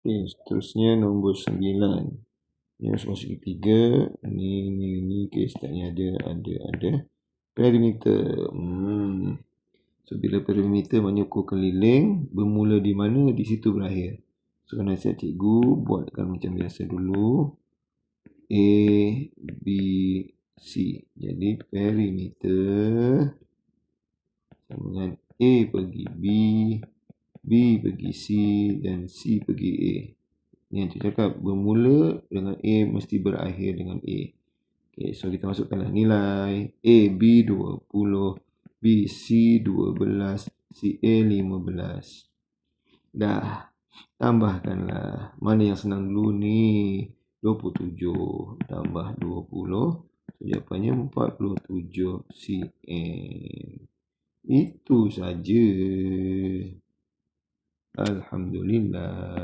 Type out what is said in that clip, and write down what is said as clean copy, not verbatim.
Okay, seterusnya nombor 9. Yang masuk ketiga. Ni. Okay, startnya ada. Perimeter. So, bila perimeter maknanya ukur keliling. Bermula di mana, di situ berakhir. So, nasihat cikgu, buatkan macam biasa dulu. A, B, C. Jadi, perimeter sama dengan A pergi B, B pergi C, dan C pergi A. Ni yang saya cakap, bermula dengan A mesti berakhir dengan A. Okay, so kita masukkanlah nilai. A, B 20, B, C 12, C, A 15. Dah, tambahkanlah. Mana yang senang dulu ni? 27 tambah 20. So, jawapannya 47 cm. Itu saja. Alhamdulillah.